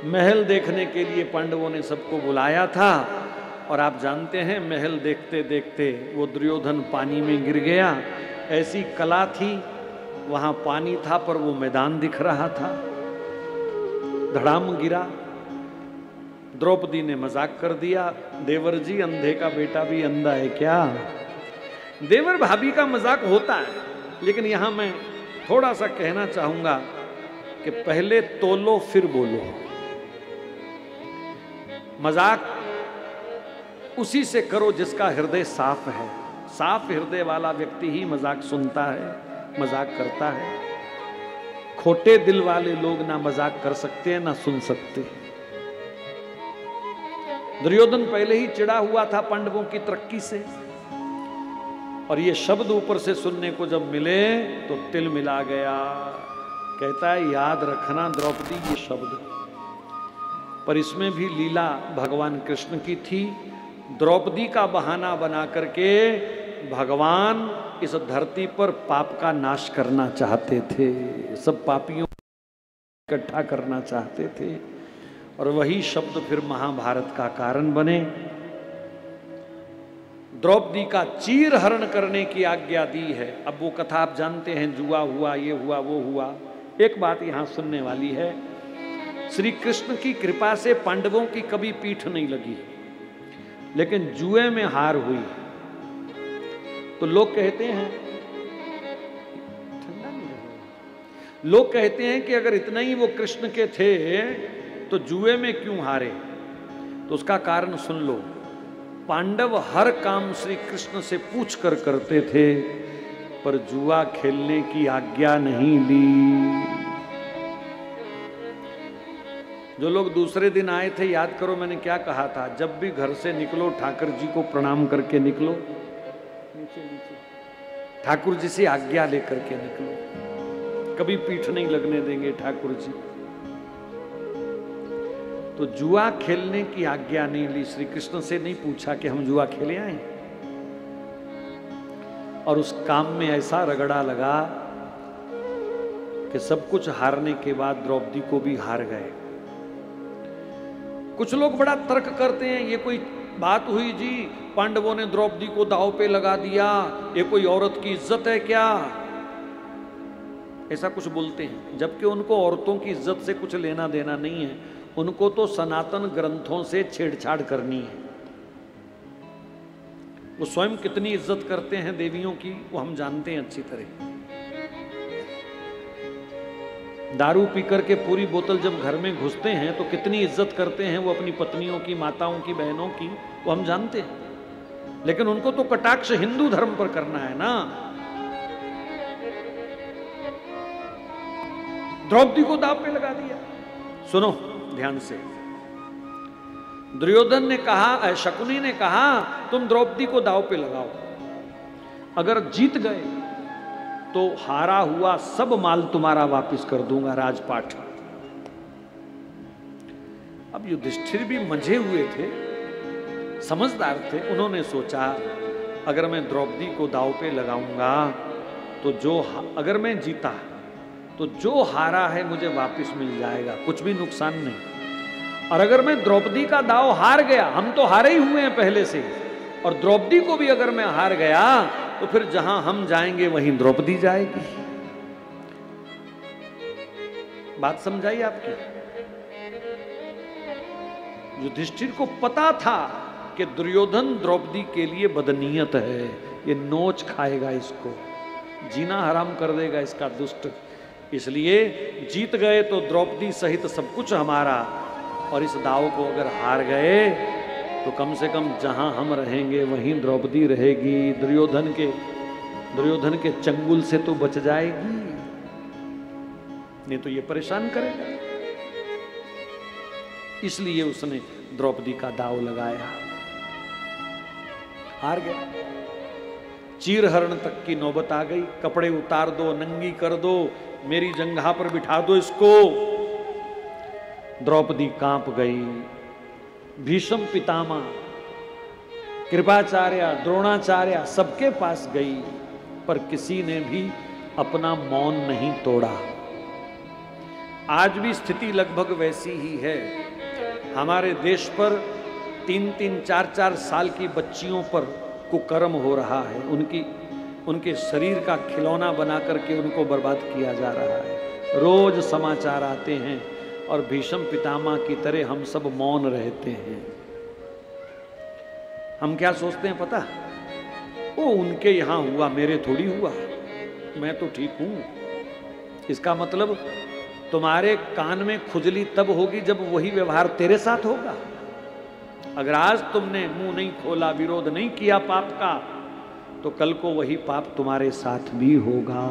महल देखने के लिए पांडवों ने सबको बुलाया था और आप जानते हैं महल देखते देखते वो दुर्योधन पानी में गिर गया। ऐसी कला थी, वहां पानी था पर वो मैदान दिख रहा था। धड़ाम गिरा। द्रौपदी ने मजाक कर दिया, देवर जी अंधे का बेटा भी अंधा है क्या? देवर भाभी का मजाक होता है, लेकिन यहां मैं थोड़ा सा कहना चाहूंगा कि पहले तोलो फिर बोलो। मजाक उसी से करो जिसका हृदय साफ है। साफ हृदय वाला व्यक्ति ही मजाक सुनता है, मजाक करता है। खोटे दिल वाले लोग ना मजाक कर सकते हैं ना सुन सकते। दुर्योधन पहले ही चिढ़ा हुआ था पांडवों की तरक्की से, और ये शब्द ऊपर से सुनने को जब मिले तो तिल मिला गया। कहता है याद रखना द्रौपदी ये शब्द। पर इसमें भी लीला भगवान कृष्ण की थी। द्रौपदी का बहाना बना करके भगवान इस धरती पर पाप का नाश करना चाहते थे, सब पापियों को इकट्ठा करना चाहते थे, और वही शब्द फिर महाभारत का कारण बने। द्रौपदी का चीर हरण करने की आज्ञा दी है। अब वो कथा आप जानते हैं, जुआ हुआ, ये हुआ, वो हुआ। एक बात यहां सुनने वाली है, श्री कृष्ण की कृपा से पांडवों की कभी पीठ नहीं लगी, लेकिन जुए में हार हुई। तो लोग कहते हैं, लोग कहते हैं कि अगर इतना ही वो कृष्ण के थे तो जुए में क्यों हारे? तो उसका कारण सुन लो। पांडव हर काम श्री कृष्ण से पूछ कर करते थे, पर जुआ खेलने की आज्ञा नहीं ली। जो लोग दूसरे दिन आए थे, याद करो मैंने क्या कहा था, जब भी घर से निकलो ठाकुर जी को प्रणाम करके निकलो। नीचे नीचे ठाकुर जी से आज्ञा लेकर के निकलो, कभी पीठ नहीं लगने देंगे ठाकुर जी। तो जुआ खेलने की आज्ञा नहीं ली, श्री कृष्ण से नहीं पूछा कि हम जुआ खेले आए, और उस काम में ऐसा रगड़ा लगा कि सब कुछ हारने के बाद द्रौपदी को भी हार गए। कुछ लोग बड़ा तर्क करते हैं, ये कोई बात हुई जी, पांडवों ने द्रौपदी को दांव पे लगा दिया, ये कोई औरत की इज्जत है क्या? ऐसा कुछ बोलते हैं, जबकि उनको औरतों की इज्जत से कुछ लेना देना नहीं है। उनको तो सनातन ग्रंथों से छेड़छाड़ करनी है। वो स्वयं कितनी इज्जत करते हैं देवियों की, वो हम जानते हैं अच्छी तरह। दारू पीकर के पूरी बोतल जब घर में घुसते हैं तो कितनी इज्जत करते हैं वो अपनी पत्नियों की, माताओं की, बहनों की, वो हम जानते हैं। लेकिन उनको तो कटाक्ष हिंदू धर्म पर करना है ना। द्रौपदी को दांव पे लगा दिया। सुनो ध्यान से, दुर्योधन ने कहा, शकुनी ने कहा तुम द्रौपदी को दांव पे लगाओ, अगर जीत गए तो हारा हुआ सब माल तुम्हारा वापस कर दूंगा, राजपाट। अब युधिष्ठिर भी मंझे हुए थे, समझदार थे। उन्होंने सोचा अगर मैं द्रौपदी को दांव पे लगाऊंगा तो अगर मैं जीता तो जो हारा है मुझे वापस मिल जाएगा, कुछ भी नुकसान नहीं। और अगर मैं द्रौपदी का दांव हार गया, हम तो हारे ही हुए हैं पहले से, और द्रौपदी को भी अगर मैं हार गया तो फिर जहां हम जाएंगे वहीं द्रौपदी जाएगी। बात समझाई आपकी? युधिष्ठिर को पता था कि दुर्योधन द्रौपदी के लिए बदनीयत है, ये नोच खाएगा, इसको जीना हराम कर देगा इसका दुष्ट। इसलिए जीत गए तो द्रौपदी सहित सब कुछ हमारा, और इस दाव को अगर हार गए तो कम से कम जहां हम रहेंगे वहीं द्रौपदी रहेगी। दुर्योधन के चंगुल से तो बच जाएगी, नहीं तो ये परेशान करेगा। इसलिए उसने द्रौपदी का दाव लगाया, हार गया। चीरहरण तक की नौबत आ गई। कपड़े उतार दो, नंगी कर दो, मेरी जंघा पर बिठा दो इसको। द्रौपदी कांप गई। भीष्म पितामह, कृपाचार्य, द्रोणाचार्य सबके पास गई, पर किसी ने भी अपना मौन नहीं तोड़ा। आज भी स्थिति लगभग वैसी ही है। हमारे देश पर 3-3, 4-4 साल की बच्चियों पर कुकर्म हो रहा है, उनके शरीर का खिलौना बना करके उनको बर्बाद किया जा रहा है। रोज समाचार आते हैं और भीष्म पितामह की तरह हम सब मौन रहते हैं। हम क्या सोचते हैं पता, वो उनके यहां हुआ, मेरे थोड़ी हुआ, मैं तो ठीक हूं। इसका मतलब तुम्हारे कान में खुजली तब होगी जब वही व्यवहार तेरे साथ होगा। अगर आज तुमने मुंह नहीं खोला, विरोध नहीं किया पाप का, तो कल को वही पाप तुम्हारे साथ भी होगा।